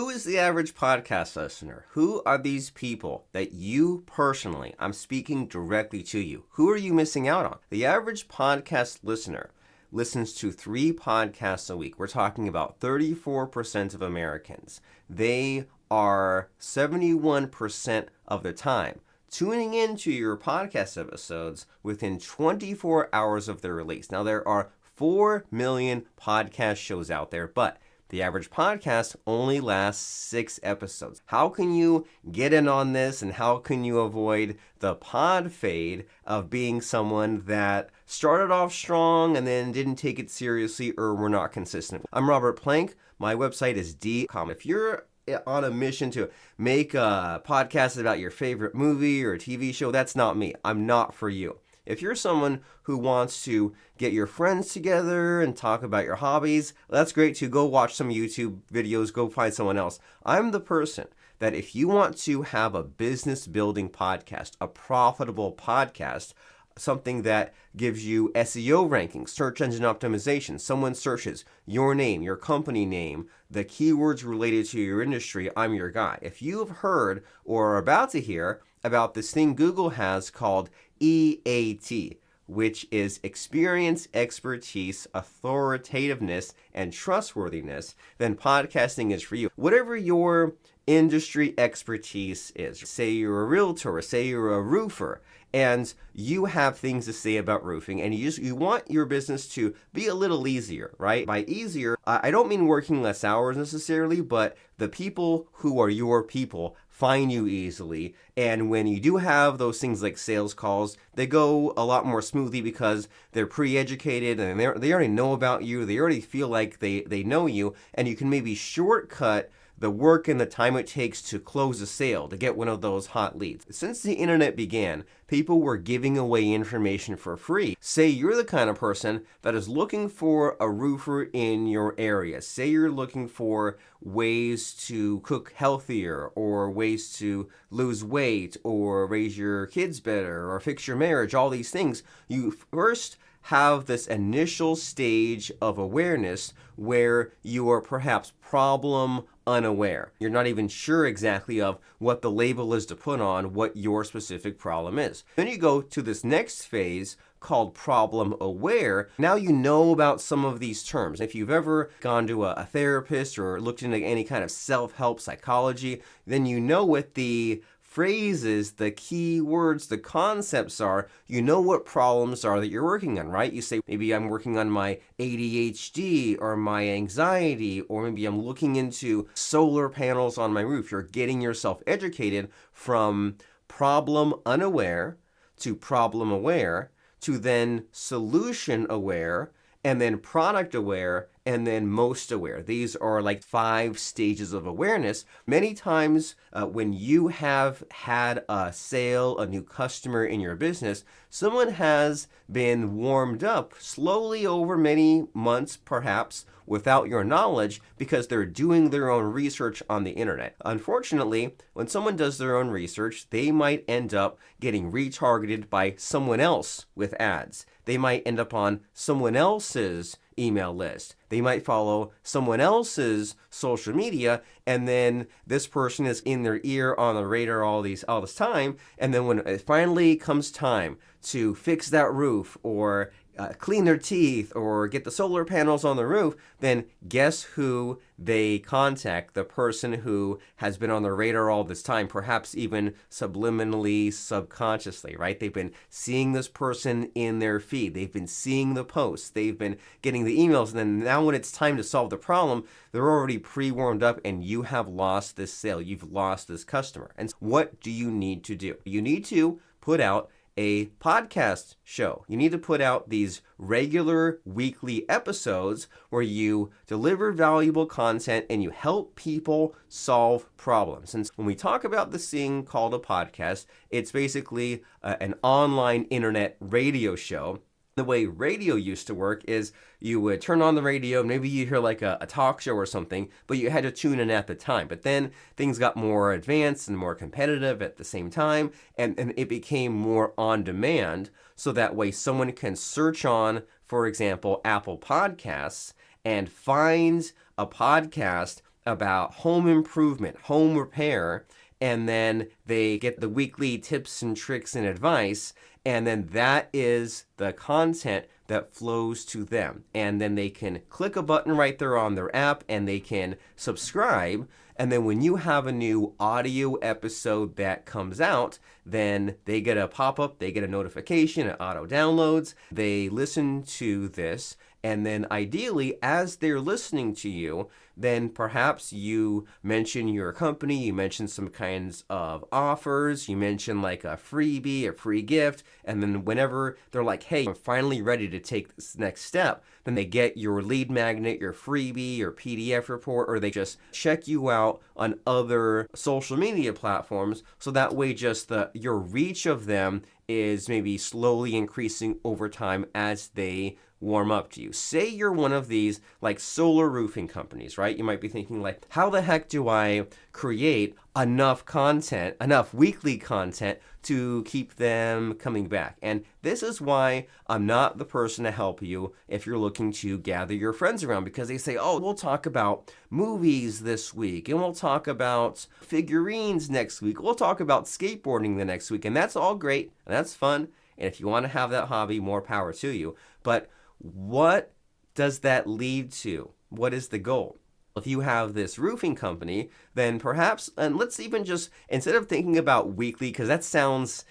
Who is the average podcast listener? Who are these people that you personally, I'm speaking directly to you, who are you missing out on? The average podcast listener listens to 3 podcasts a week. We're talking about 34% of Americans. They are 71% of the time tuning into your podcast episodes within 24 hours of their release. Now, there are 4 million podcast shows out there, but the average podcast only lasts 6 episodes. How can you get in on this, and how can you avoid the podfade of being someone that started off strong and then didn't take it seriously or were not consistent? I'm Robert Plank. My website is d.com. If you're on a mission to make a podcast about your favorite movie or TV show, that's not me. I'm not for you. If you're someone who wants to get your friends together and talk about your hobbies, that's great too. Go watch some YouTube videos, go find someone else. I'm the person that if you want to have a business building podcast, a profitable podcast, something that gives you SEO rankings, search engine optimization, someone searches your name, your company name, the keywords related to your industry, I'm your guy. If you have heard or are about to hear about this thing Google has called EAT, which is experience, expertise, authoritativeness, and trustworthiness, then podcasting is for you. Whatever your industry expertise is, say you're a realtor, say you're a roofer, and you have things to say about roofing, and you want your business to be a little easier, right? By easier, I don't mean working less hours necessarily, but the people who are your people find you easily. And when you do have those things like sales calls, they go a lot more smoothly because they're pre-educated and they already know about you. They already feel like they know you, and you can maybe shortcut the work and the time it takes to close a sale, to get one of those hot leads. Since the internet began, people were giving away information for free. Say you're the kind of person that is looking for a roofer in your area. Say you're looking for ways to cook healthier, or ways to lose weight, or raise your kids better, or fix your marriage, all these things. You first have this initial stage of awareness where you are perhaps problem unaware. You're not even sure exactly of what the label is to put on what your specific problem is. Then you go to this next phase called problem aware. Now you know about some of these terms. If you've ever gone to a therapist or looked into any kind of self-help psychology, then you know what the phrases, the key words, the concepts are. You know what problems are that you're working on, right? You say, maybe I'm working on my ADHD or my anxiety, or maybe I'm looking into solar panels on my roof. You're getting yourself educated from problem unaware to problem aware to then solution aware, and then product aware, and then most aware. These are like 5 stages of awareness. Many times when you have had a sale, a new customer in your business, someone has been warmed up slowly over many months, perhaps, without your knowledge, because they're doing their own research on the internet. Unfortunately, when someone does their own research, they might end up getting retargeted by someone else with ads. They might end up on someone else's email list. They might follow someone else's social media, and then this person is in their ear, on the radar all this time, and then when it finally comes time to fix that roof, or clean their teeth, or get the solar panels on the roof, then guess who they contact? The person who has been on the radar all this time, perhaps even subliminally, subconsciously, right? They've been seeing this person in their feed. They've been seeing the posts. They've been getting the emails. And then now when it's time to solve the problem, they're already pre-warmed up, and you have lost this sale. You've lost this customer. And what do you need to do? You need to put out a podcast show. You need to put out these regular weekly episodes where you deliver valuable content and you help people solve problems. And when we talk about this thing called a podcast, it's basically an online internet radio show. The way radio used to work is you would turn on the radio, maybe you hear like a talk show or something, but you had to tune in at the time. But then things got more advanced and more competitive at the same time, and it became more on demand, so that way someone can search on, for example, Apple Podcasts, and find a podcast about home improvement, home repair, and then they get the weekly tips and tricks and advice, and then that is the content that flows to them. And then they can click a button right there on their app and they can subscribe. And then when you have a new audio episode that comes out, then they get a pop-up, they get a notification, it auto downloads, they listen to this, and then ideally, as they're listening to you, then perhaps you mention your company, you mention some kinds of offers, you mention like a freebie, a free gift, and then whenever they're like, hey, I'm finally ready to take this next step, then they get your lead magnet, your freebie, your PDF report, or they just check you out on other social media platforms, so that way just your reach of them is maybe slowly increasing over time as they warm up to you. Say you're one of these like solar roofing companies, right? You might be thinking like, how the heck do I create enough content, enough weekly content to keep them coming back? And this is why I'm not the person to help you if you're looking to gather your friends around, because they say, oh, we'll talk about movies this week, and we'll talk about figurines next week, we'll talk about skateboarding the next week, and that's all great, and that's fun, and if you want to have that hobby, more power to you. But what does that lead to? What is the goal? If you have this roofing company, then perhaps, and let's even just, instead of thinking about weekly, because that sounds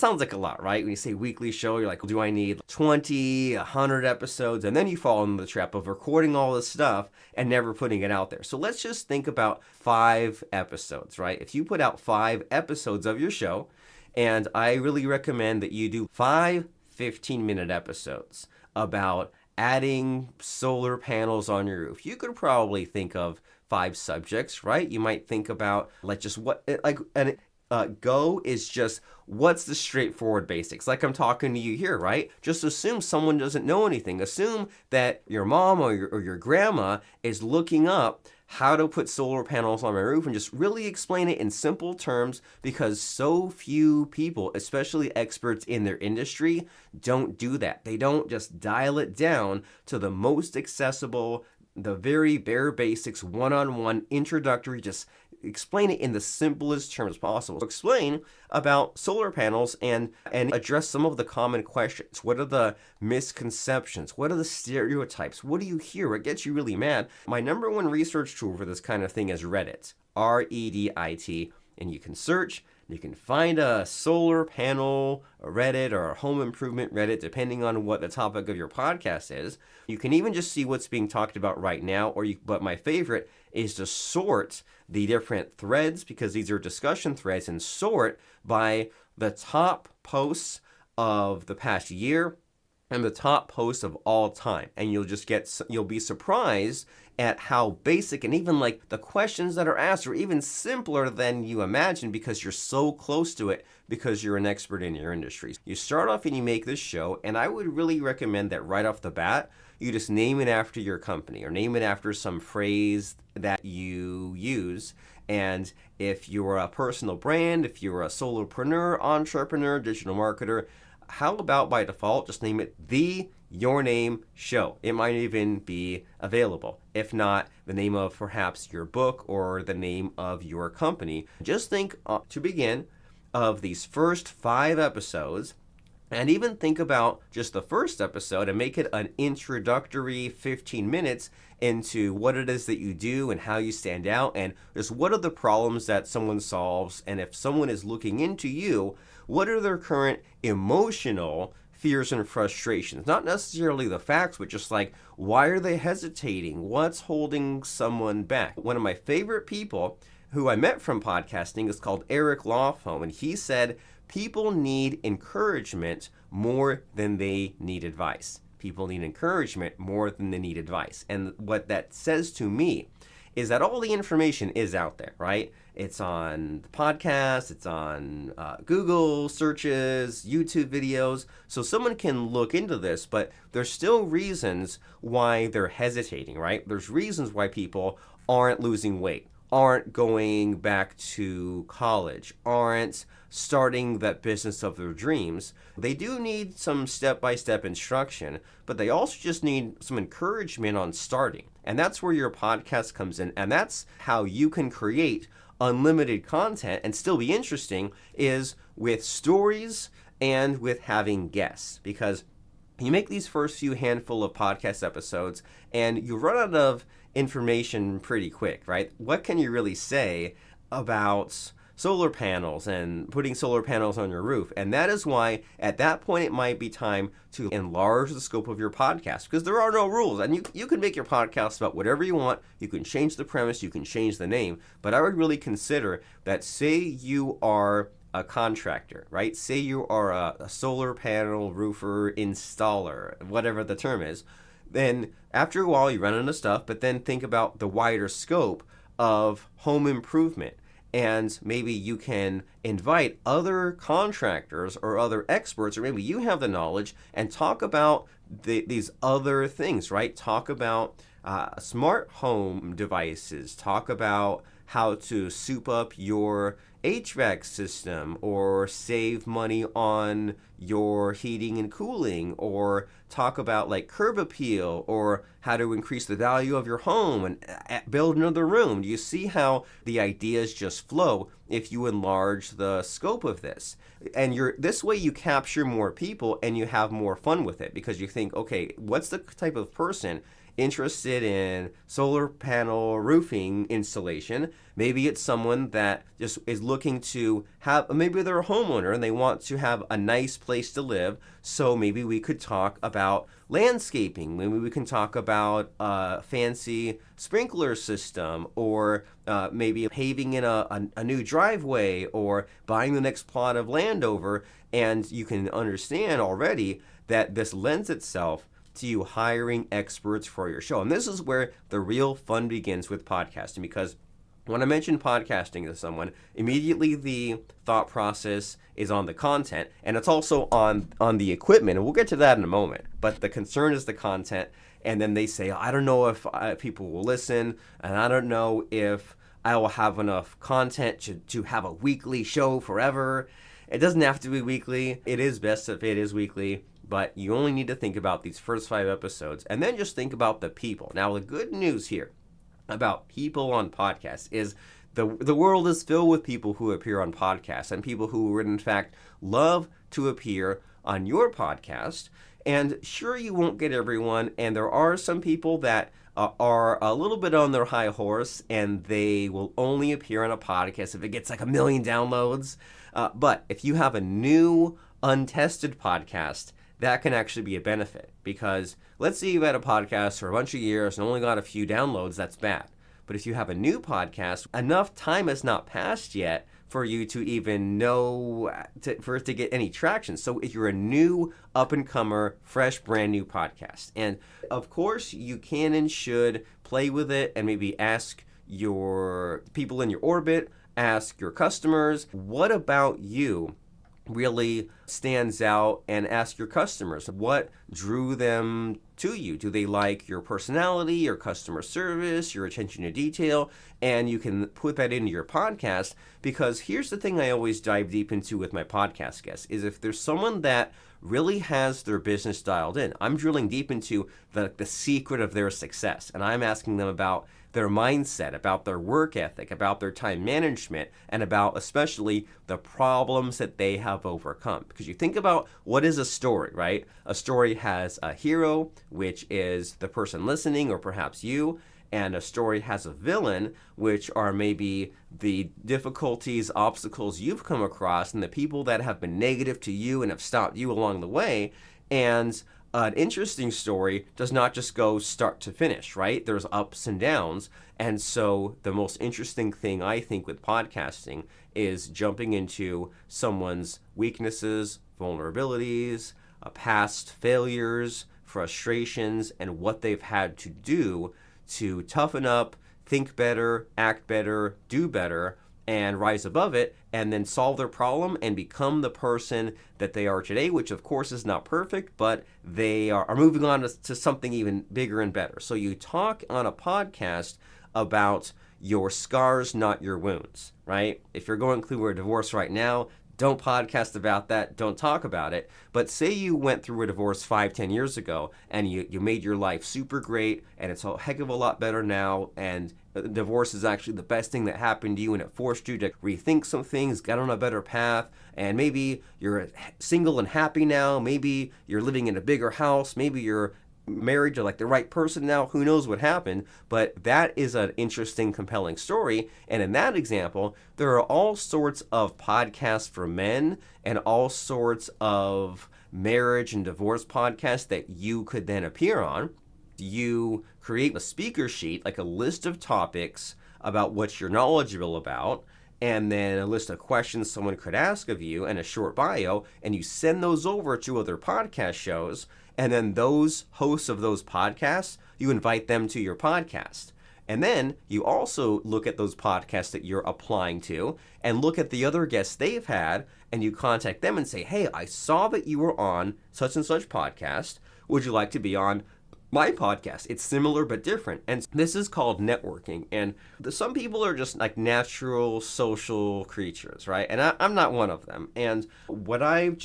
like a lot, right? When you say weekly show, you're like, well, do I need 20, 100 episodes? And then you fall into the trap of recording all this stuff and never putting it out there. So let's just think about 5 episodes, right? If you put out 5 episodes of your show, and I really recommend that you do 5 15-minute episodes about adding solar panels on your roof. You could probably think of 5 subjects, right? You might think about like just what, like, and go is just what's the straightforward basics. Like I'm talking to you here, right? Just assume someone doesn't know anything. Assume that your mom or your grandma is looking up how to put solar panels on my roof, and just really explain it in simple terms, because so few people, especially experts in their industry, don't do that. They don't just dial it down to the most accessible, the very bare basics, one-on-one introductory, just explain it in the simplest terms possible. Explain about solar panels and address some of the common questions. What are the misconceptions? What are the stereotypes? What do you hear? What gets you really mad? My number one research tool for this kind of thing is Reddit, Reddit, and you can search. You can find a solar panel Reddit or a home improvement Reddit, depending on what the topic of your podcast is. You can even just see what's being talked about right now, but my favorite is to sort the different threads, because these are discussion threads, and sort by the top posts of the past year and the top posts of all time. And you'll be surprised at how basic and even like the questions that are asked are even simpler than you imagine, because you're so close to it, because you're an expert in your industry. You start off and you make this show, and I would really recommend that right off the bat, you just name it after your company or name it after some phrase that you use. And if you're a personal brand, if you're a solopreneur, entrepreneur, digital marketer, how about by default, just name it the Your Name Show. It might even be available. If not, the name of perhaps your book or the name of your company. Just think to begin of these first 5 episodes, and even think about just the first episode and make it an introductory 15 minutes into what it is that you do and how you stand out, and just what are the problems that someone solves, and if someone is looking into you, what are their current emotional fears and frustrations? Not necessarily the facts, but just like, why are they hesitating? What's holding someone back? One of my favorite people who I met from podcasting is called Eric Lofholm, and he said, people need encouragement more than they need advice. People need encouragement more than they need advice. And what that says to me is that all the information is out there, right? It's on the podcast, it's on Google searches, YouTube videos. So someone can look into this, but there's still reasons why they're hesitating, right? There's reasons why people aren't losing weight, aren't going back to college, aren't starting that business of their dreams. They do need some step-by-step instruction, but they also just need some encouragement on starting. And that's where your podcast comes in. And that's how you can create unlimited content and still be interesting, is with stories and with having guests. Because you make these first few handful of podcast episodes and you run out of information pretty quick, right? What can you really say about solar panels and putting solar panels on your roof? And that is why at that point it might be time to enlarge the scope of your podcast, because there are no rules. And you can make your podcast about whatever you want. You can change the premise, you can change the name, but I would really consider that, say you are a contractor, right? Say you are a solar panel roofer installer, whatever the term is. Then after a while you run into stuff, but then think about the wider scope of home improvement. And maybe you can invite other contractors or other experts, or maybe you have the knowledge, and talk about these other things, right? Talk about smart home devices, talk about how to soup up your HVAC system, or save money on your heating and cooling, or talk about like curb appeal, or how to increase the value of your home and build another room. Do you see how the ideas just flow if you enlarge the scope of this? And this way you capture more people and you have more fun with it, because you think, okay, what's the type of person interested in solar panel roofing installation? Maybe it's someone that just is looking to have, maybe they're a homeowner and they want to have a nice place to live. So maybe we could talk about landscaping. Maybe we can talk about a fancy sprinkler system, or maybe paving in a new driveway, or buying the next plot of land over. And you can understand already that this lends itself to you hiring experts for your show. And this is where the real fun begins with podcasting, because when I mention podcasting to someone, immediately the thought process is on the content, and it's also on the equipment, and we'll get to that in a moment. But the concern is the content, and then they say, I don't know if people will listen, and I don't know if I will have enough content to have a weekly show forever. It doesn't have to be weekly. It is best if it is weekly. But you only need to think about these first 5 episodes, and then just think about the people. Now, the good news here about people on podcasts is the world is filled with people who appear on podcasts, and people who would in fact love to appear on your podcast. And sure, you won't get everyone, and there are some people that are a little bit on their high horse, and they will only appear on a podcast if it gets like 1 million downloads. But if you have a new, untested podcast, that can actually be a benefit, because let's say you've had a podcast for a bunch of years and only got a few downloads, that's bad. But if you have a new podcast, enough time has not passed yet for you to even know, for it to get any traction. So if you're a new up-and-comer, fresh, brand new podcast, and of course you can and should play with it and maybe ask your people in your orbit, ask your customers, what about you really stands out, and ask your customers what drew them to you. Do they like your personality, your customer service, your attention to detail? And you can put that into your podcast, because here's the thing I always dive deep into with my podcast guests is if there's someone that really has their business dialed in, I'm drilling deep into the secret of their success, and I'm asking them about their mindset, about their work ethic, about their time management, and about especially the problems that they have overcome. Because you think about what is a story, right? A story has a hero, which is the person listening, or perhaps you, and a story has a villain, which are maybe the difficulties, obstacles you've come across, and the people that have been negative to you and have stopped you along the way. And an interesting story does not just go start to finish, right? There's ups and downs. And so the most interesting thing I think with podcasting is jumping into someone's weaknesses, vulnerabilities, past failures, frustrations, and what they've had to do to toughen up, think better, act better, do better, and rise above it, and then solve their problem and become the person that they are today, which of course is not perfect, but they are moving on to something even bigger and better. So you talk on a podcast about your scars, not your wounds, right? If you're going through a divorce right now, don't podcast about that. Don't talk about it. But say you went through a divorce 5, 10 years ago and you made your life super great and it's a heck of a lot better now, and divorce is actually the best thing that happened to you and it forced you to rethink some things, get on a better path, and maybe you're single and happy now. Maybe you're living in a bigger house. Maybe you're married to like the right person now. Who knows what happened? But that is an interesting, compelling story. And in that example, there are all sorts of podcasts for men and all sorts of marriage and divorce podcasts that you could then appear on. You create a speaker sheet, like a list of topics about what you're knowledgeable about, and then a list of questions someone could ask of you and a short bio, and you send those over to other podcast shows. And then those hosts of those podcasts, you invite them to your podcast. And then you also look at those podcasts that you're applying to and look at the other guests they've had, and you contact them and say, hey, I saw that you were on such and such podcast. Would you like to be on my podcast? It's similar but different. And this is called networking. And some people are just like natural social creatures, right? And I'm not one of them. And what I've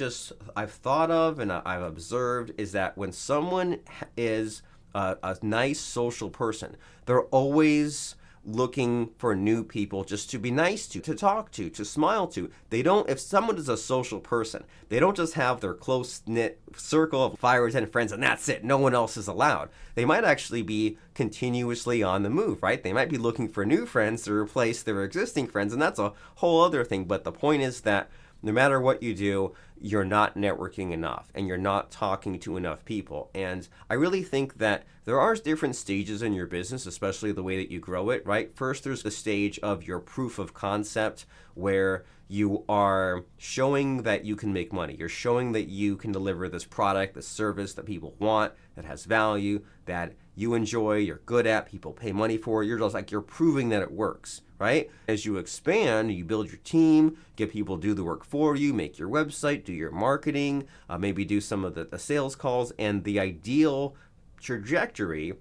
thought of and I've observed is that when someone is a nice social person, they're always looking for new people just to be nice to talk to smile to. They don't, if someone is a social person, they don't just have their close-knit circle of 5 or 10 friends and that's it. No one else is allowed. They might actually be continuously on the move, right? They might be looking for new friends to replace their existing friends, and that's a whole other thing. But the point is that no matter what you do, you're not networking enough and you're not talking to enough people. And I really think that there are different stages in your business, especially the way that you grow it, right? First, there's the stage of your proof of concept where you are showing that you can make money. You're showing that you can deliver this product, this service that people want, that has value, that you enjoy, you're good at, people pay money for. You're just like, you're proving that it works, right? As you expand, you build your team, get people to do the work for you, make your website, do your marketing, maybe do some of the sales calls. And the ideal trajectory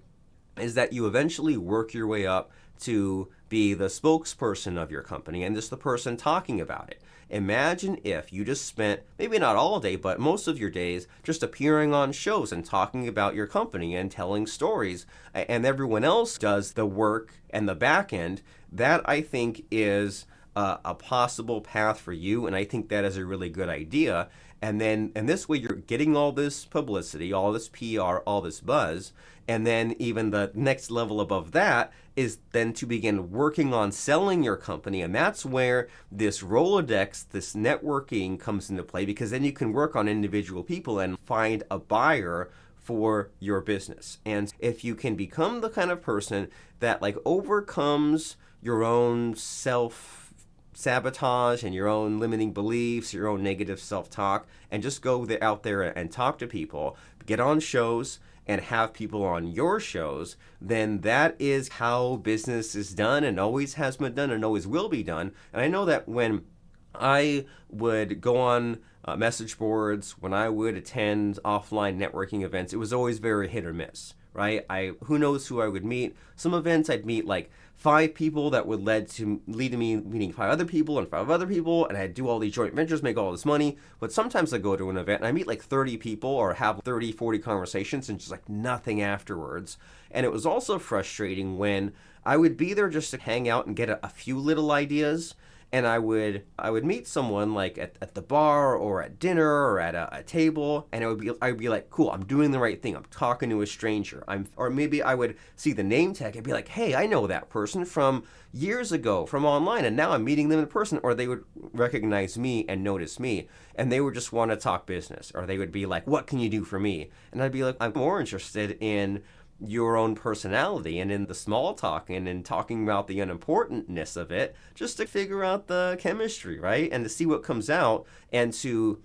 is that you eventually work your way up to be the spokesperson of your company and just the person talking about it. Imagine if you just spent, maybe not all day, but most of your days just appearing on shows and talking about your company and telling stories, and everyone else does the work and the back end. That, I think, is a possible path for you, and I think that is a really good idea. And this way you're getting all this publicity, all this PR, all this buzz, and then even the next level above that is then to begin working on selling your company. And that's where this Rolodex, this networking comes into play, because then you can work on individual people and find a buyer for your business. And if you can become the kind of person that like overcomes your own self-sabotage and your own limiting beliefs, your own negative self-talk, and just go out there and talk to people, get on shows, and have people on your shows, then that is how business is done and always has been done and always will be done. And I know that when I would go on message boards, when I would attend offline networking events, it was always very hit or miss, right? Who knows who I would meet. Some events I'd meet like 5 people that would lead to me meeting 5 other people and 5 other people, and I'd do all these joint ventures, make all this money. But sometimes I go to an event and I meet like 30 people or have 30, 40 conversations and just like nothing afterwards. And it was also frustrating when I would be there just to hang out and get a few little ideas. And I would meet someone like at the bar or at dinner or at a table, and I'd be like, cool, I'm doing the right thing. I'm talking to a stranger. Or maybe I would see the name tag and be like, hey, I know that person from years ago from online, and now I'm meeting them in person. Or they would recognize me and notice me, and they would just want to talk business. Or they would be like, what can you do for me? And I'd be like, I'm more interested in your own personality and in the small talk and in talking about the unimportantness of it, just to figure out the chemistry, right? And to see what comes out and to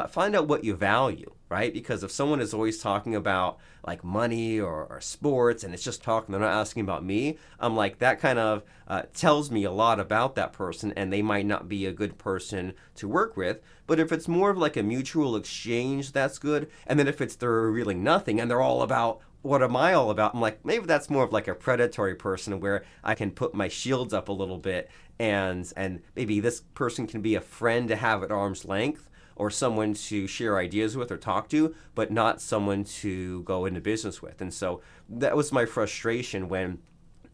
find out what you value, right? Because if someone is always talking about like money or sports and it's just talking, they're not asking about me, I'm like, that kind of tells me a lot about that person, and they might not be a good person to work with. But if it's more of like a mutual exchange, that's good. And then if they're revealing nothing and they're all about what am I all about? I'm like, maybe that's more of like a predatory person where I can put my shields up a little bit, and maybe this person can be a friend to have at arm's length, or someone to share ideas with or talk to, but not someone to go into business with. And so that was my frustration when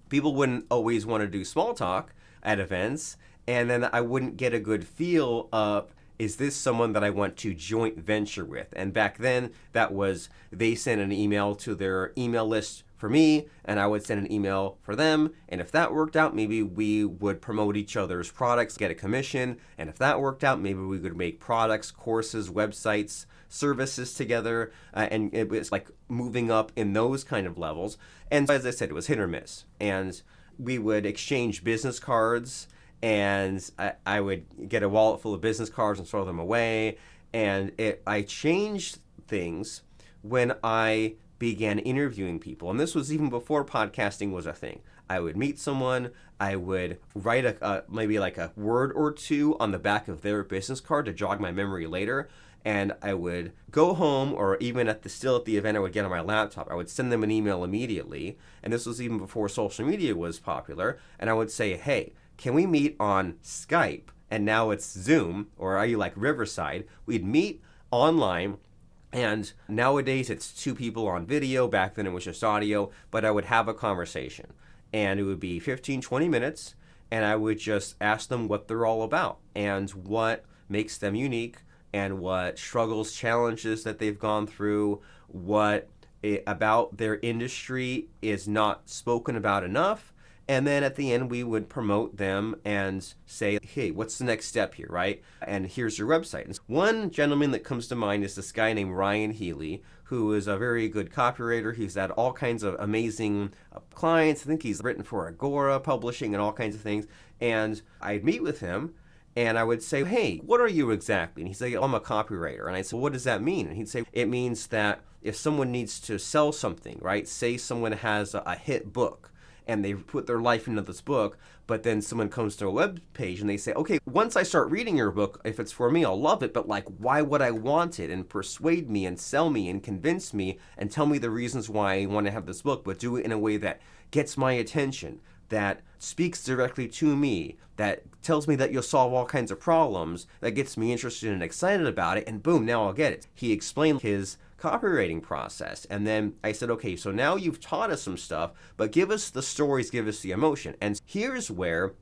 people wouldn't always want to do small talk at events, and then I wouldn't get a good feel of, is this someone that I want to joint venture with? And back then, that was they sent an email to their email list for me, and I would send an email for them. And if that worked out, maybe we would promote each other's products, get a commission. And if that worked out, maybe we could make products, courses, websites, services together. And it was like moving up in those kind of levels. And as I said, it was hit or miss. And we would exchange business cards, and I would get a wallet full of business cards and throw them away. And I changed things when I began interviewing people. And this was even before podcasting was a thing. I would meet someone, I would write maybe like a word or two on the back of their business card to jog my memory later. And I would go home, or even still at the event, I would get on my laptop. I would send them an email immediately. And this was even before social media was popular. And I would say, hey, can we meet on Skype? And now it's Zoom, or are you like Riverside? We'd meet online, and nowadays it's two people on video. Back then it was just audio, but I would have a conversation, and it would be 15, 20 minutes, and I would just ask them what they're all about and what makes them unique, and what struggles, challenges that they've gone through, what about their industry is not spoken about enough. And then at the end, we would promote them and say, hey, what's the next step here, right? And here's your website. And one gentleman that comes to mind is this guy named Ryan Healy, who is a very good copywriter. He's had all kinds of amazing clients. I think he's written for Agora Publishing and all kinds of things. And I'd meet with him, and I would say, hey, what are you exactly? And he'd say, I'm a copywriter. And I'd say, well, what does that mean? And he'd say, it means that if someone needs to sell something, right? Say someone has a hit book, and they put their life into this book, but then someone comes to a web page and they say, okay, once I start reading your book, if it's for me, I'll love it, but like, why would I want it? And persuade me and sell me and convince me and tell me the reasons why I want to have this book, but do it in a way that gets my attention, that speaks directly to me, that tells me that you'll solve all kinds of problems, that gets me interested and excited about it, and boom, now I'll get it. He explained his copywriting process, and then I said, okay, so now you've taught us some stuff, but give us the stories, give us the emotion. And here's where,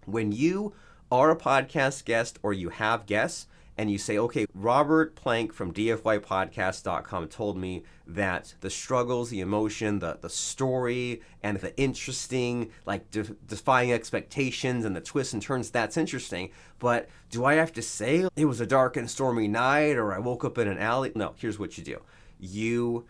when you are a podcast guest or you have guests, and you say, okay, Robert Plank from dfypodcast.com told me that the struggles, the emotion, the story, and the interesting, like defying expectations and the twists and turns, that's interesting. But do I have to say it was a dark and stormy night, or I woke up in an alley? No, here's what you do. You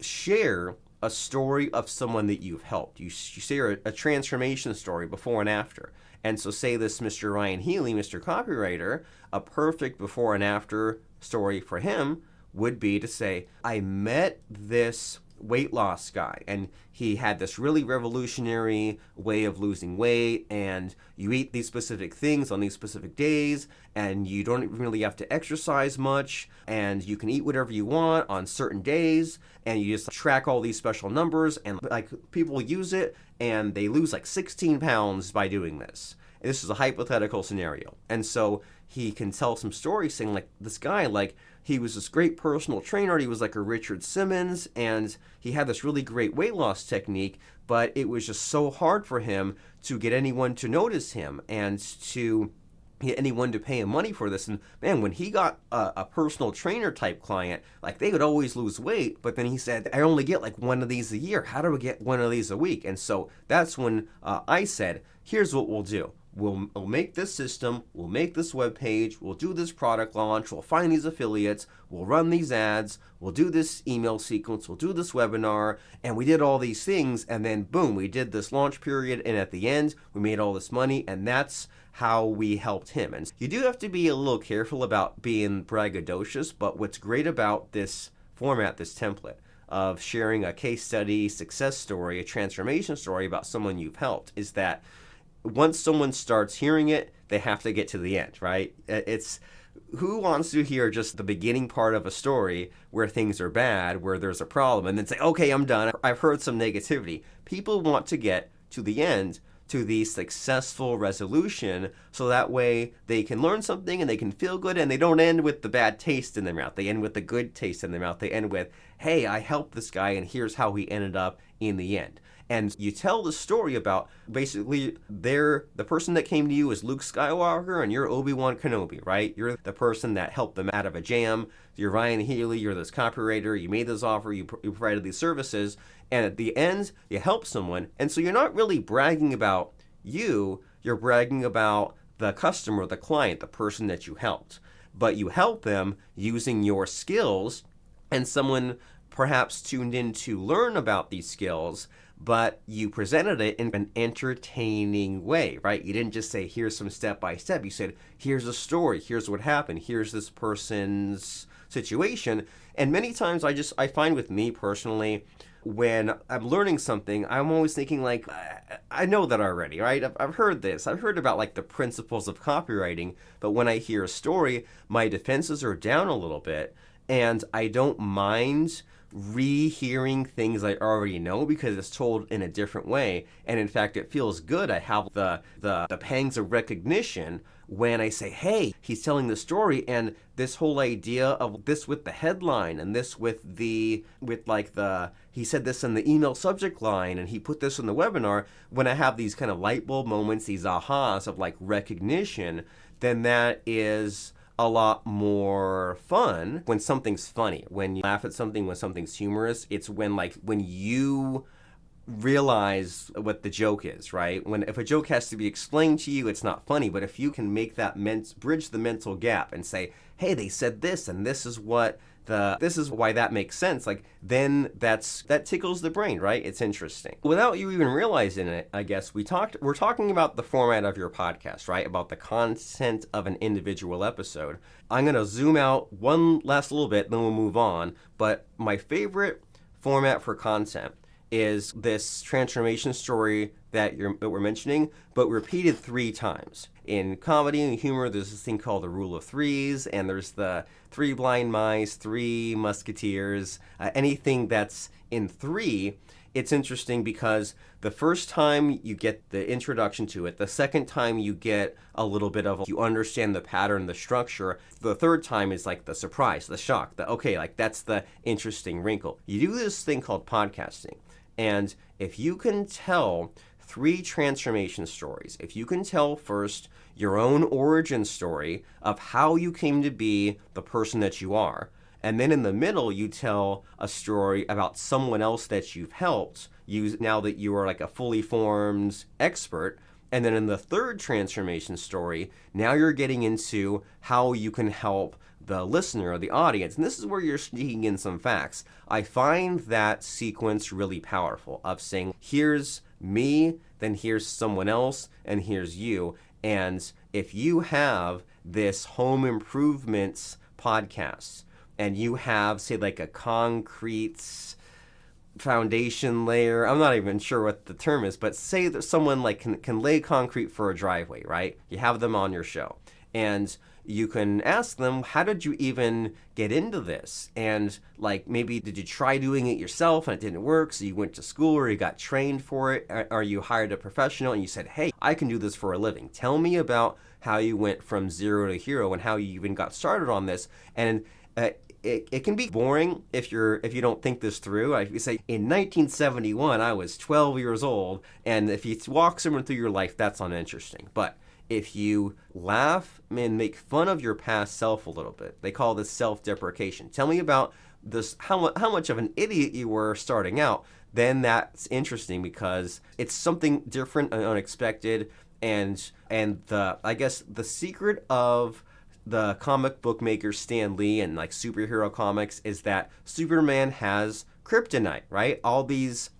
share a story of someone that you've helped. You share a transformation story before and after. And so say this Mr. Ryan Healy, Mr. Copywriter, a perfect before and after story for him would be to say, I met this weight loss guy, and he had this really revolutionary way of losing weight, and you eat these specific things on these specific days, and you don't really have to exercise much, and you can eat whatever you want on certain days, and you just track all these special numbers, and like people use it, and they lose like 16 pounds by doing this. And this is a hypothetical scenario. And so he can tell some stories saying, like, this guy, like, he was this great personal trainer. He was like a Richard Simmons, and he had this really great weight loss technique, but it was just so hard for him to get anyone to notice him and to get anyone to pay him money for this. And man, when he got a personal trainer type client, like, they would always lose weight, but then he said, I only get like one of these a year. How do I get one of these a week? And so that's when I said, here's what we'll do. We'll make this system, we'll make this web page, we'll do this product launch, we'll find these affiliates, we'll run these ads, we'll do this email sequence, we'll do this webinar, and we did all these things, and then boom, we did this launch period, and at the end, we made all this money, and that's how we helped him. And you do have to be a little careful about being braggadocious, but what's great about this format, this template, of sharing a case study, success story, a transformation story about someone you've helped, is that once someone starts hearing it, they have to get to the end, right? It's who wants to hear just the beginning part of a story where things are bad, where there's a problem, and then say, okay, I'm done. I've heard some negativity. People want to get to the end, to the successful resolution, so that way they can learn something and they can feel good, and they don't end with the bad taste in their mouth. They end with the good taste in their mouth. They end with, hey, I helped this guy and here's how he ended up in the end. And you tell the story about basically the person that came to you is Luke Skywalker and you're Obi-Wan Kenobi, right? You're the person that helped them out of a jam. You're Ryan Healy, you're this copywriter, you made this offer, you provided these services, and at the end, you help someone. And so you're not really bragging about you're bragging about the customer, the client, the person that you helped. But you help them using your skills, and someone perhaps tuned in to learn about these skills, but you presented it in an entertaining way, right? You didn't just say, here's some step by step. You said, here's a story, here's what happened, here's this person's situation. And many times I find with me personally, when I'm learning something, I'm always thinking like, I know that already, right? I've heard this. I've heard about like the principles of copywriting, but when I hear a story, my defenses are down a little bit, and I don't mind rehearing things I already know because it's told in a different way. And in fact, it feels good. I have the pangs of recognition when I say, hey, he's telling the story, and this whole idea of this with the headline and this with he said this in the email subject line and he put this in the webinar. When I have these kind of light bulb moments, these ahas of like recognition, then that is a lot more fun. When something's funny, when you laugh at something, when something's humorous, it's when you realize what the joke is, right? If a joke has to be explained to you, it's not funny. But if you can make that bridge the mental gap and say, hey, they said this and this is why that makes sense, like then that tickles the brain, right? It's interesting. Without you even realizing it, I guess we're talking about the format of your podcast, right? About the content of an individual episode. I'm going to zoom out one last little bit, then we'll move on. But my favorite format for content is this transformation story that we're mentioning, but repeated 3 times. In comedy and humor, there's this thing called the rule of threes, and there's the 3 blind mice, 3 musketeers, anything that's in 3. It's interesting because the first time you get the introduction to it, the second time you get a little bit of, you understand the pattern, the structure. The third time is like the surprise, the shock, that's the interesting wrinkle. You do this thing called podcasting. And if you can tell 3 transformation stories, if you can tell first your own origin story of how you came to be the person that you are, and then in the middle you tell a story about someone else that you've helped now that you are like a fully formed expert, and then in the third transformation story, now you're getting into how you can help the listener or the audience. And this is where you're sneaking in some facts. I find that sequence really powerful of saying, here's me, then here's someone else, and here's you. And if you have this home improvements podcast and you have, say, like a concrete foundation layer, I'm not even sure what the term is, but say that someone like can lay concrete for a driveway, right? You have them on your show, and you can ask them, how did you even get into this? And like, maybe did you try doing it yourself and it didn't work, so you went to school or you got trained for it, or you hired a professional and you said, hey, I can do this for a living. Tell me about how you went from 0 to hero and how you even got started on this. And it can be boring if you don't think this through. If you say, in 1971, I was 12 years old, and if you walk someone through your life, that's uninteresting. But if you laugh and make fun of your past self a little bit, they call this self-deprecation. Tell me about this, how much of an idiot you were starting out, then that's interesting because it's something different and unexpected. And I guess the secret of the comic book maker Stan Lee and like superhero comics is that Superman has kryptonite, right? All these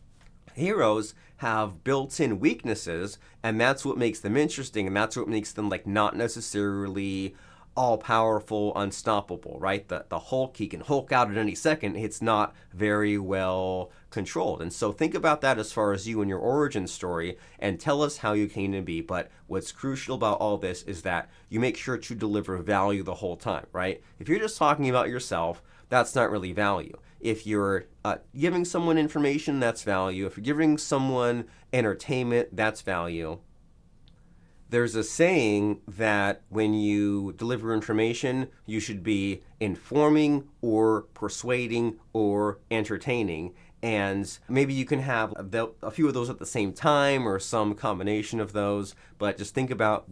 heroes have built-in weaknesses, and that's what makes them interesting, and that's what makes them like not necessarily all-powerful, unstoppable, right? The Hulk, he can Hulk out at any second. It's not very well controlled. And so think about that as far as you and your origin story, and tell us how you came to be. But what's crucial about all this is that you make sure to deliver value the whole time, right? If you're just talking about yourself, that's not really value. If you're giving someone information, that's value. If you're giving someone entertainment, that's value. There's a saying that when you deliver information, you should be informing or persuading or entertaining. And maybe you can have a few of those at the same time or some combination of those, but just think about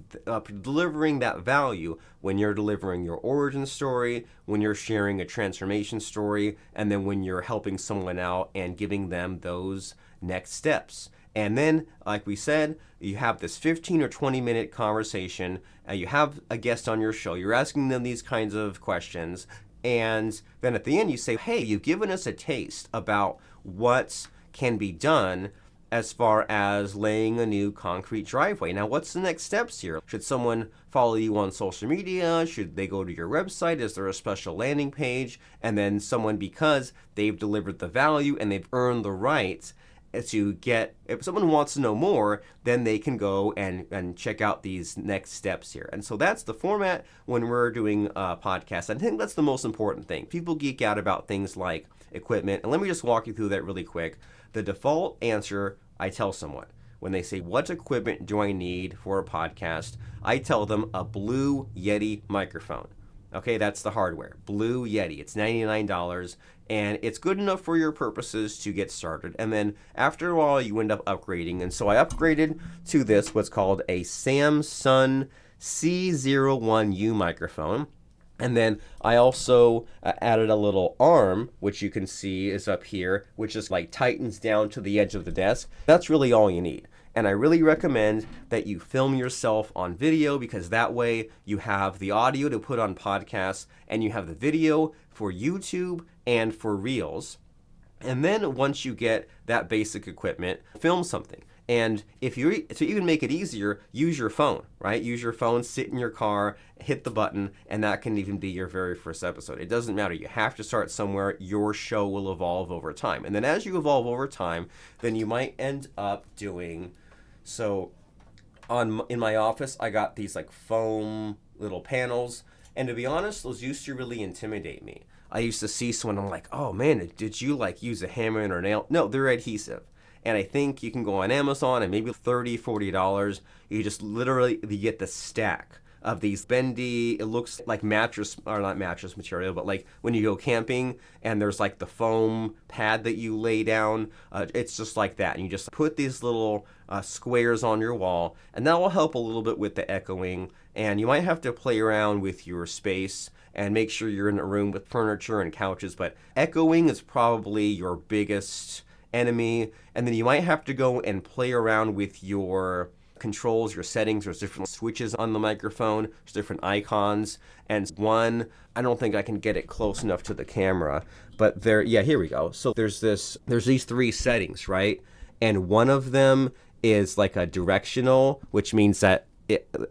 delivering that value when you're delivering your origin story, when you're sharing a transformation story, and then when you're helping someone out and giving them those next steps. And then, like we said, you have this 15 or 20-minute conversation. You have a guest on your show. You're asking them these kinds of questions. And then at the end, you say, hey, you've given us a taste about what can be done as far as laying a new concrete driveway. Now, what's the next steps here? Should someone follow you on social media? Should they go to your website? Is there a special landing page? And then someone, because they've delivered the value and they've earned the right to get, if someone wants to know more, then they can go and check out these next steps here. And so that's the format when we're doing podcasts. I think that's the most important thing. People geek out about things like equipment. And let me just walk you through that really quick. The default answer I tell someone when they say, what equipment do I need for a podcast? I tell them a Blue Yeti microphone. Okay, that's the hardware. Blue Yeti. It's $99, and it's good enough for your purposes to get started. And then after a while, you end up upgrading. And so I upgraded to this, what's called a Samsung C01U microphone. And then I also added a little arm, which you can see is up here, which just like tightens down to the edge of the desk. That's really all you need. And I really recommend that you film yourself on video, because that way you have the audio to put on podcasts and you have the video for YouTube and for Reels. And then once you get that basic equipment, film something. And if you, to even make it easier, use your phone, right? Use your phone, sit in your car, hit the button, and that can even be your very first episode. It doesn't matter. You have to start somewhere. Your show will evolve over time. And then as you evolve over time, then you might end up doing, so in my office, I got these like foam little panels. And to be honest, those used to really intimidate me. I used to see someone, I'm like, oh man, did you like use a hammer and a nail? No, they're adhesive. And I think you can go on Amazon and maybe $30, $40. You just literally get the stack of these bendy, it looks like mattress, or not mattress material, but like when you go camping and there's like the foam pad that you lay down, it's just like that. And you just put these little squares on your wall, and that will help a little bit with the echoing. And you might have to play around with your space and make sure you're in a room with furniture and couches, but echoing is probably your biggest enemy. And then you might have to go and play around with your controls, your settings. There's different switches on the microphone, there's different icons, and one, I don't think I can get it close enough to the camera, but there, yeah, here we go. So there's these three settings, right? And one of them is like a directional, which means that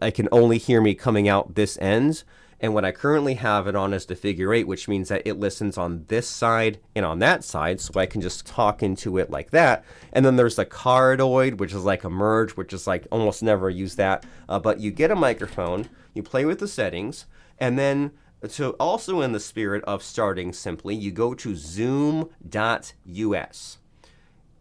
I can only hear me coming out this end. And what I currently have it on is the figure 8, which means that it listens on this side and on that side, so I can just talk into it like that. And then there's the cardioid, which is like a merge, which is like almost never use that. But you get a microphone, you play with the settings, and then, so also in the spirit of starting simply, you go to zoom.us.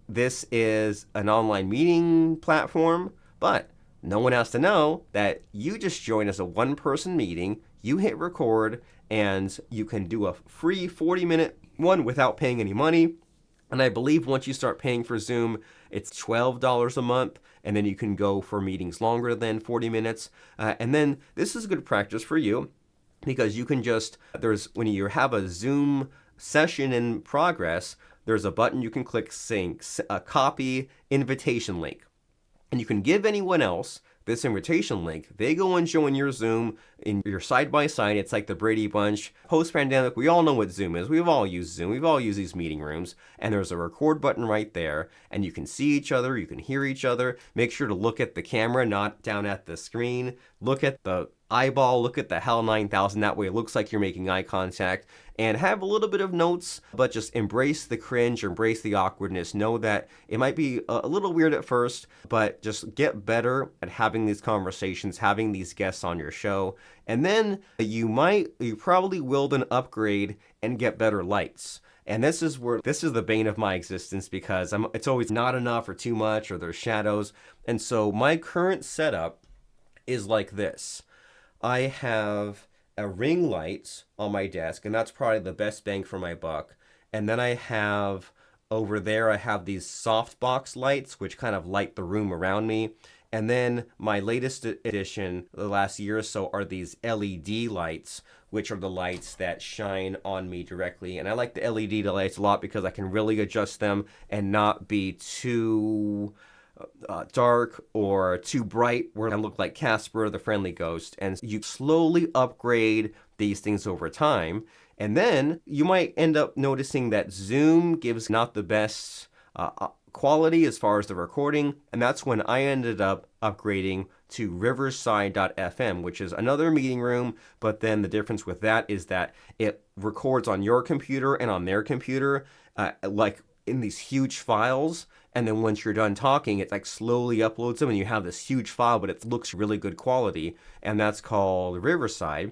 This is an online meeting platform, but no one has to know that you just joined as a one-person meeting. You hit record, and you can do a free 40-minute one without paying any money. And I believe once you start paying for Zoom, it's $12 a month, and then you can go for meetings longer than 40 minutes. And then this is good practice for you, because you can just, when you have a Zoom session in progress, there's a button you can click saying copy invitation link. And you can give anyone else this invitation link. They go and join your Zoom in your side-by-side. It's like the Brady Bunch. Post-pandemic, we all know what Zoom is. We've all used Zoom. We've all used these meeting rooms. And there's a record button right there. And you can see each other. You can hear each other. Make sure to look at the camera, not down at the screen. Look at the eyeball, look at the HAL 9000. That way it looks like you're making eye contact, and have a little bit of notes, but just embrace the cringe, embrace the awkwardness. Know that it might be a little weird at first, but just get better at having these conversations, having these guests on your show. And then you probably will then upgrade and get better lights. And this is the bane of my existence, because it's always not enough or too much, or there's shadows. And so my current setup is like this. I have a ring light on my desk, and that's probably the best bang for my buck. And then I have over there, I have these softbox lights, which kind of light the room around me. And then my latest addition, the last year or so, are these LED lights, which are the lights that shine on me directly. And I like the LED lights a lot because I can really adjust them and not be too dark or too bright where I look like Casper the Friendly Ghost. And you slowly upgrade these things over time. And then you might end up noticing that Zoom gives not the best quality as far as the recording. And that's when I ended up upgrading to riverside.fm, which is another meeting room. But then the difference with that is that it records on your computer and on their computer, like in these huge files. And then once you're done talking, it like slowly uploads them and you have this huge file, but it looks really good quality. And that's called Riverside.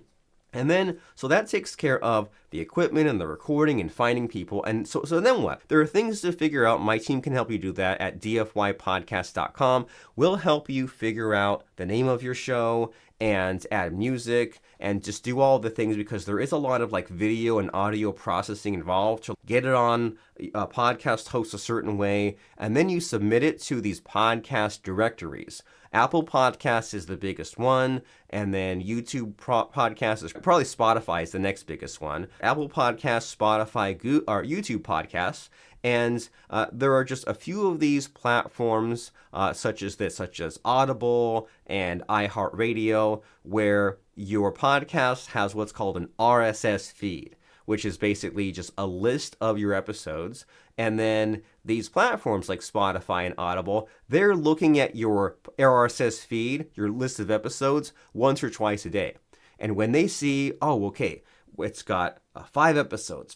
And then, so that takes care of the equipment and the recording and finding people. And so then what? There are things to figure out. My team can help you do that at dfypodcast.com. We'll help you figure out the name of your show and add music and just do all the things, because there is a lot of like video and audio processing involved to get it on a podcast host a certain way. And then you submit it to these podcast directories. Apple Podcasts is the biggest one, and then YouTube Podcasts is probably Spotify is the next biggest one. Apple Podcasts, Spotify, or YouTube Podcasts, and there are just a few of these platforms such as Audible and iHeartRadio, where your podcast has what's called an RSS feed, which is basically just a list of your episodes. And then these platforms like Spotify and Audible, they're looking at your RSS feed, your list of episodes, once or twice a day. And when they see, oh, okay, it's got 5 episodes,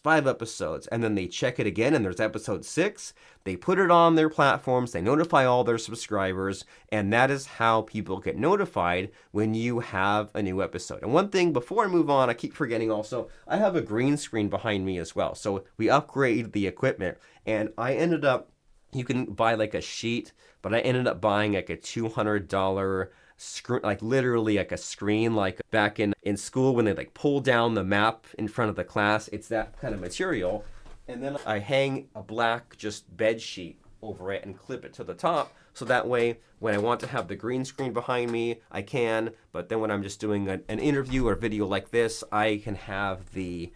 and then they check it again and there's episode 6, they put it on their platforms, they notify all their subscribers, and that is how people get notified when you have a new episode. And one thing before I move on, I keep forgetting also, I have a green screen behind me as well. So we upgraded the equipment, and I ended up, you can buy like a sheet, but I ended up buying like a $200 screen, like literally like a screen, like back in school when they like pull down the map in front of the class. It's that kind of material. And then I hang a black just bed sheet over it and clip it to the top, so that way when I want to have the green screen behind me, I can. But then when I'm just doing an interview or video like this, I can have the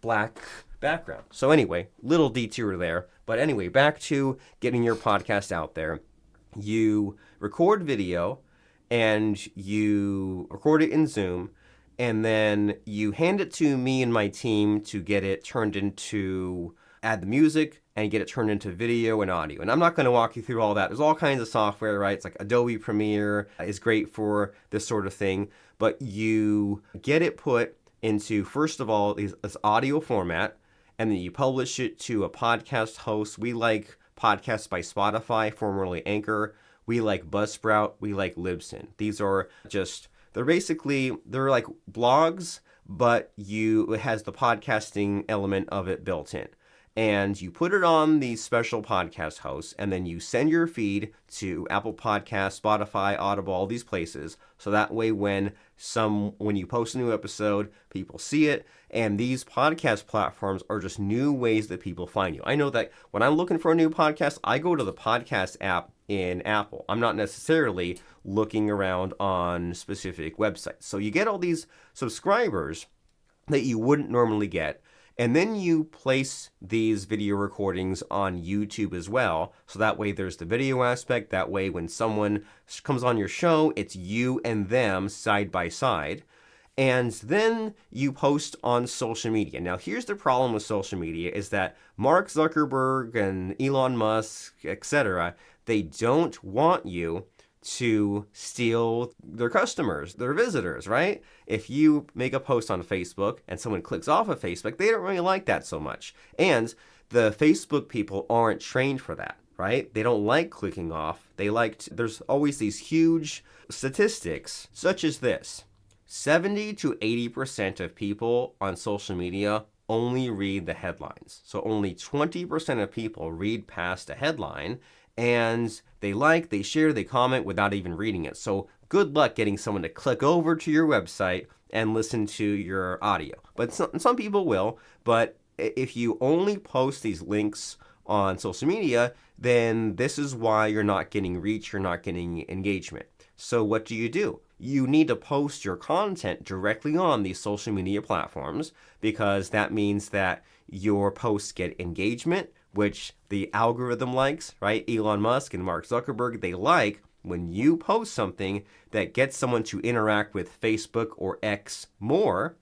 black background. So anyway, little detour there. But anyway, back to getting your podcast out there. You record video, and you record it in Zoom, and then you hand it to me and my team to get it turned into, add the music and get it turned into video and audio. And I'm not going to walk you through all that. There's all kinds of software, right? It's like Adobe Premiere is great for this sort of thing, but you get it put into, first of all, this audio format, and then you publish it to a podcast host. We like podcasts by Spotify, formerly Anchor. We like Buzzsprout, we like Libsyn. These are just, they're like blogs, but it has the podcasting element of it built in. And you put it on these special podcast hosts, and then you send your feed to Apple Podcasts, Spotify, Audible, all these places. So that way when you post a new episode, people see it. And these podcast platforms are just new ways that people find you. I know that when I'm looking for a new podcast, I go to the podcast app in Apple. I'm not necessarily looking around on specific websites. So you get all these subscribers that you wouldn't normally get. And then you place these video recordings on YouTube as well. So that way there's the video aspect. That way when someone comes on your show, it's you and them side by side. And then you post on social media. Now here's the problem with social media is that Mark Zuckerberg and Elon Musk, etc., they don't want you to steal their customers, their visitors, right? If you make a post on Facebook and someone clicks off of Facebook, they don't really like that so much. And the Facebook people aren't trained for that, right? They don't like clicking off. There's always these huge statistics, such as this. 70 to 80% of people on social media only read the headlines. So only 20% of people read past a headline, and they share, they comment without even reading it. So good luck getting someone to click over to your website and listen to your audio. But some people will, but if you only post these links on social media, then this is why you're not getting reach, you're not getting engagement. So what do? You need to post your content directly on these social media platforms, because that means that your posts get engagement, which the algorithm likes, right? Elon Musk and Mark Zuckerberg, they like when you post something that gets someone to interact with Facebook or X more.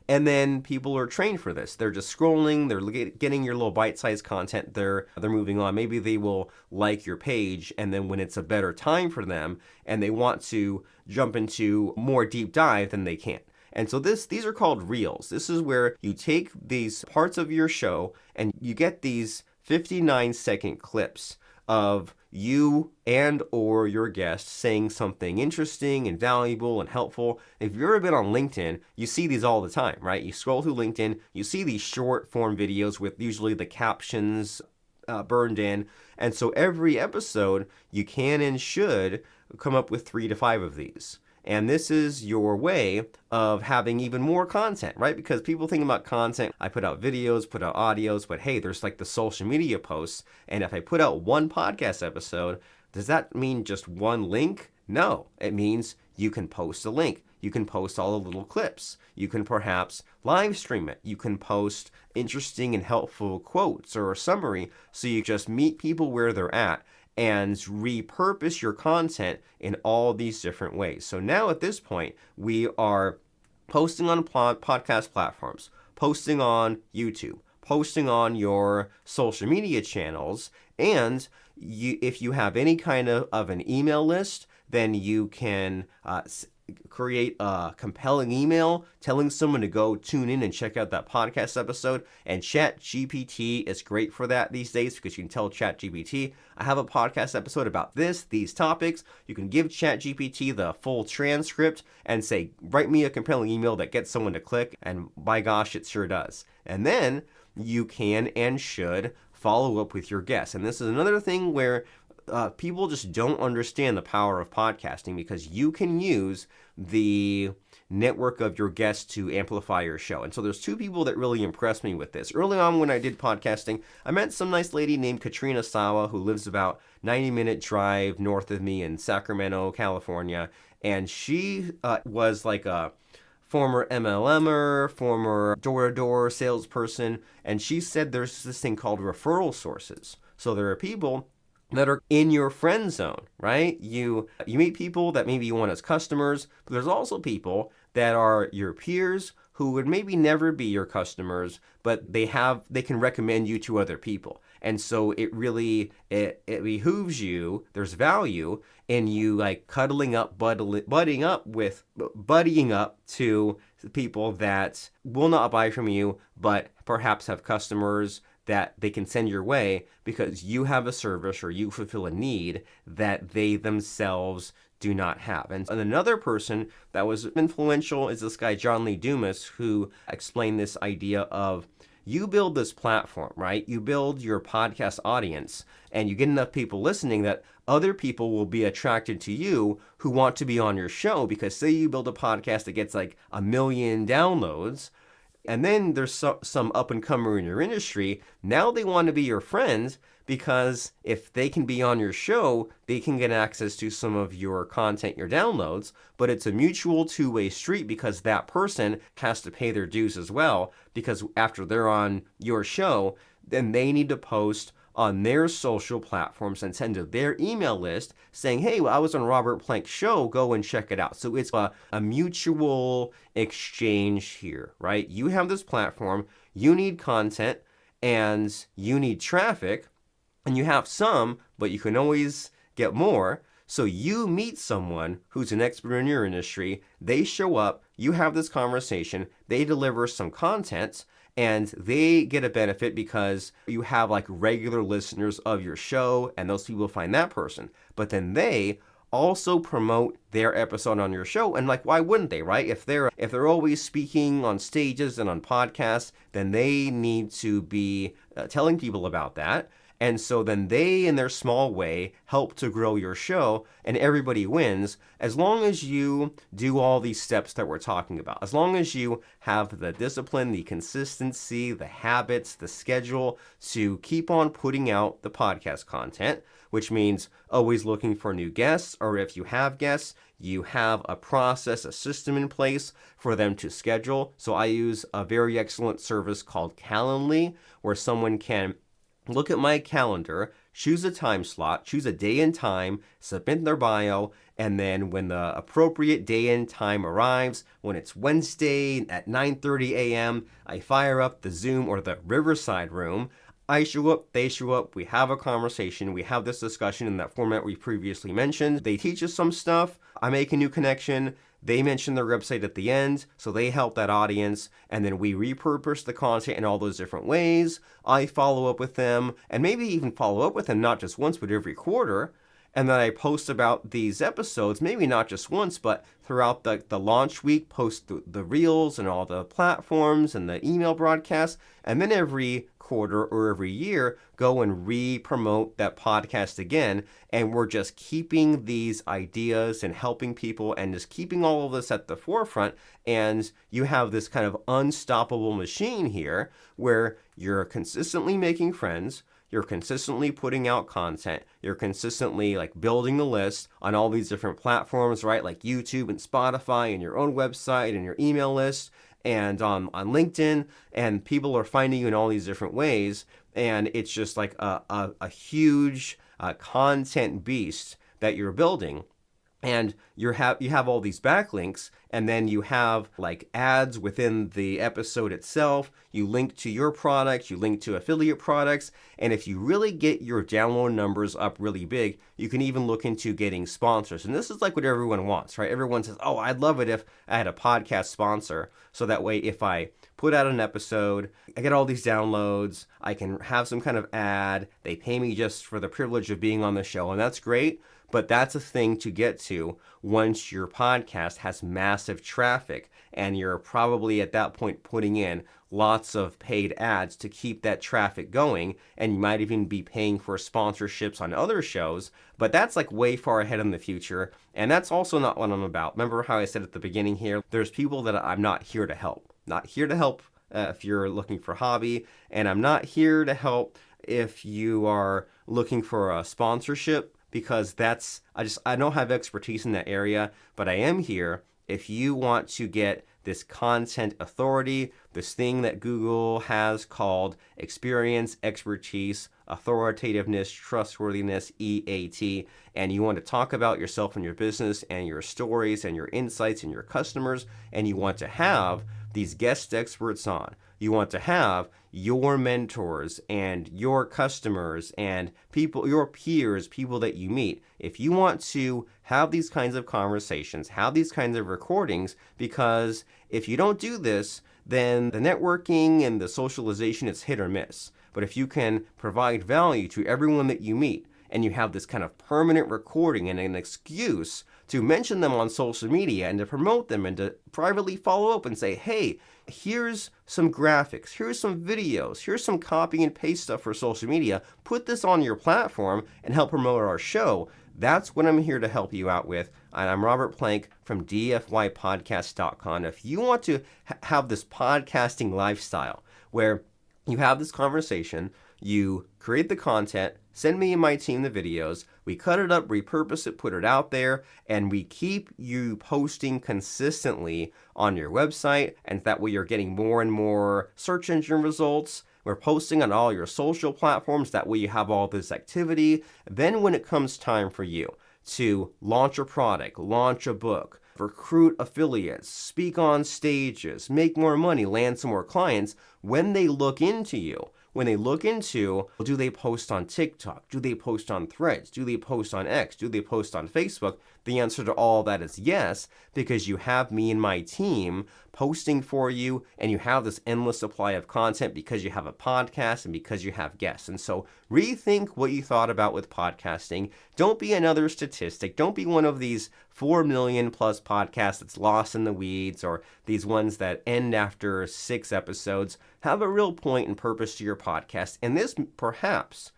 And then people are trained for this. They're just scrolling, they're getting your little bite-sized content, they're moving on. Maybe they will like your page, and then when it's a better time for them and they want to jump into more deep dive, then they can. And so these are called reels. This is where you take these parts of your show and you get these 59-second clips of you and or your guest saying something interesting and valuable and helpful. If you've ever been on LinkedIn, you see these all the time, right? You scroll through LinkedIn, you see these short form videos with usually the captions burned in. And so every episode, you can and should come up with 3 to 5 of these. And this is your way of having even more content, right? Because people think about content, I put out videos, put out audios, but hey, there's like the social media posts. And if I put out one podcast episode, does that mean just one link? No, it means you can post a link. You can post all the little clips. You can perhaps live stream it. You can post interesting and helpful quotes or a summary, so you just meet people where they're at and repurpose your content in all these different ways. So now at this point, we are posting on podcast platforms, posting on YouTube, posting on your social media channels, and if you have any kind of an email list, then you can create a compelling email telling someone to go tune in and check out that podcast episode. And ChatGPT is great for that these days, because you can tell ChatGPT, I have a podcast episode about these topics. You can give ChatGPT the full transcript and say, write me a compelling email that gets someone to click, and by gosh, it sure does. And then you can and should follow up with your guests. And this is another thing where people just don't understand the power of podcasting, because you can use the network of your guests to amplify your show. And so there's 2 people that really impressed me with this. Early on when I did podcasting, I met some nice lady named Katrina Sawa, who lives about 90-minute drive north of me in Sacramento, California. And she was like a former MLMer, former door-to-door salesperson. And she said there's this thing called referral sources. So there are people that are in your friend zone, right? You meet people that maybe you want as customers, but there's also people that are your peers who would maybe never be your customers, but they can recommend you to other people. And so it behooves you, there's value in you like buddying up to people that will not buy from you, but perhaps have customers that they can send your way because you have a service or you fulfill a need that they themselves do not have. And another person that was influential is this guy, John Lee Dumas, who explained this idea of you build this platform, right? You build your podcast audience and you get enough people listening that other people will be attracted to you who want to be on your show, because say you build a podcast that gets like 1 million downloads, and then there's some up-and-comer in your industry. Now they want to be your friends, because if they can be on your show, they can get access to some of your content, your downloads. But it's a mutual two-way street, because that person has to pay their dues as well. Because after they're on your show, then they need to post on their social platforms and send to their email list saying, hey, well, I was on Robert Plank's show, go and check it out. So it's a mutual exchange here, right? You have this platform, you need content, and you need traffic, and you have some, but you can always get more. So you meet someone who's an expert in your industry, they show up, you have this conversation, they deliver some content, and they get a benefit because you have like regular listeners of your show, and those people find that person. But then they also promote their episode on your show, and like, why wouldn't they, right? If they're always speaking on stages and on podcasts, then they need to be telling people about that. And so then they, in their small way, help to grow your show, and everybody wins as long as you do all these steps that we're talking about. As long as you have the discipline, the consistency, the habits, the schedule to keep on putting out the podcast content, which means always looking for new guests, or if you have guests, you have a process, a system in place for them to schedule. So I use a very excellent service called Calendly, where someone can look at my calendar, choose a time slot, choose a day and time, submit their bio, and then when the appropriate day and time arrives, when it's Wednesday at 9:30 a.m., I fire up the Zoom or the Riverside room. I show up, they show up, we have a conversation, we have this discussion in that format we previously mentioned. They teach us some stuff, I make a new connection, they mention their website at the end, so they help that audience, and then we repurpose the content in all those different ways. I follow up with them, and maybe even follow up with them not just once, but every quarter. And then I post about these episodes, maybe not just once, but throughout the launch week, post the reels and all the platforms and the email broadcasts. And then every quarter or every year, go and re-promote that podcast again. And we're just keeping these ideas and helping people and just keeping all of this at the forefront. And you have this kind of unstoppable machine here where you're consistently making friends, you're consistently putting out content, you're consistently like building the list on all these different platforms, right? Like YouTube and Spotify and your own website and your email list and on LinkedIn, and people are finding you in all these different ways. And it's just like a huge content beast that you're building. And you have all these backlinks, and then you have like ads within the episode itself. You link to your product, you link to affiliate products, and if you really get your download numbers up really big, you can even look into getting sponsors. And this is like what everyone wants, right? Everyone says, oh, I'd love it if I had a podcast sponsor, so that way if I put out an episode, I get all these downloads, I can have some kind of ad, they pay me just for the privilege of being on the show, and that's great. But that's a thing to get to once your podcast has massive traffic, and you're probably at that point putting in lots of paid ads to keep that traffic going, and you might even be paying for sponsorships on other shows. But that's like way far ahead in the future, and that's also not what I'm about. Remember how I said at the beginning here, there's people that I'm not here to help. Not here to help if you're looking for a hobby, and I'm not here to help if you are looking for a sponsorship, because I don't have expertise in that area, but I am here if you want to get this content authority, this thing that Google has called experience, expertise, authoritativeness, trustworthiness, EAT, and you want to talk about yourself and your business and your stories and your insights and your customers, and you want to have these guest experts on. You want to have your mentors and your customers and people, your peers, people that you meet. If you want to have these kinds of conversations, have these kinds of recordings, because if you don't do this, then the networking and the socialization is hit or miss. But if you can provide value to everyone that you meet, and you have this kind of permanent recording and an excuse to mention them on social media and to promote them and to privately follow up and say, hey, here's some graphics, here's some videos, here's some copy and paste stuff for social media. Put this on your platform and help promote our show. That's what I'm here to help you out with. And I'm Robert Plank from dfypodcast.com. If you want to have this podcasting lifestyle where you have this conversation, you create the content, send me and my team the videos, we cut it up, repurpose it, put it out there, and we keep you posting consistently on your website, and that way you're getting more and more search engine results. We're posting on all your social platforms, that way you have all this activity. Then when it comes time for you to launch a product, launch a book, recruit affiliates, speak on stages, make more money, land some more clients, when they look into you, when they look into, well, do they post on TikTok? Do they post on Threads? Do they post on X? Do they post on Facebook? The answer to all that is yes, because you have me and my team posting for you, and you have this endless supply of content because you have a podcast and because you have guests. And so rethink what you thought about with podcasting. Don't be another statistic. Don't be one of these 4 million plus podcasts that's lost in the weeds, or these ones that end after 6 episodes. Have a real point and purpose to your podcast. And this perhaps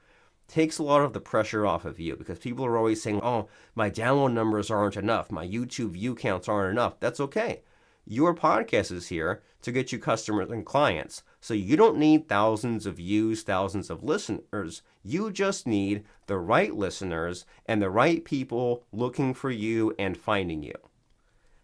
takes a lot of the pressure off of you, because people are always saying, oh, my download numbers aren't enough. My YouTube view counts aren't enough. That's okay. Your podcast is here to get you customers and clients. So you don't need thousands of views, thousands of listeners. You just need the right listeners and the right people looking for you and finding you.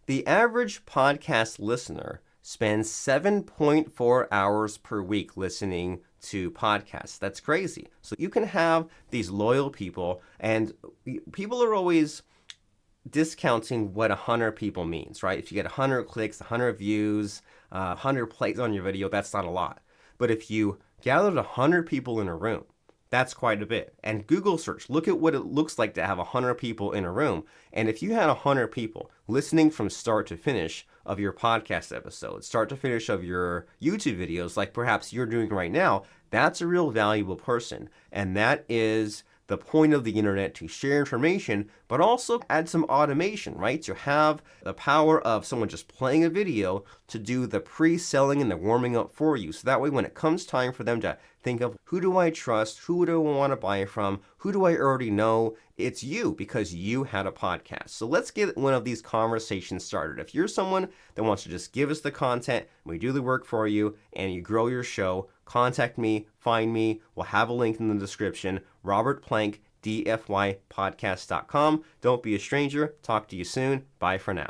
The average podcast listener spends 7.4 hours per week listening to podcasts. That's crazy. So you can have these loyal people, and people are always discounting what 100 people means, right? If you get 100 clicks, 100 views, 100 plays on your video, that's not a lot. But if you gathered 100 people in a room, that's quite a bit. And Google search, look at what it looks like to have 100 people in a room. And if you had 100 people listening from start to finish of your podcast episode, start to finish of your YouTube videos, like perhaps you're doing right now, that's a real valuable person. And that is the point of the internet, to share information, but also add some automation, right? To have the power of someone just playing a video to do the pre-selling and the warming up for you. So that way, when it comes time for them to think of, who do I trust? Who do I want to buy from? Who do I already know? It's you, because you had a podcast. So let's get one of these conversations started. If you're someone that wants to just give us the content, we do the work for you, and you grow your show, contact me, find me. We'll have a link in the description. Robert Plank, DFYpodcast.com. Don't be a stranger. Talk to you soon. Bye for now.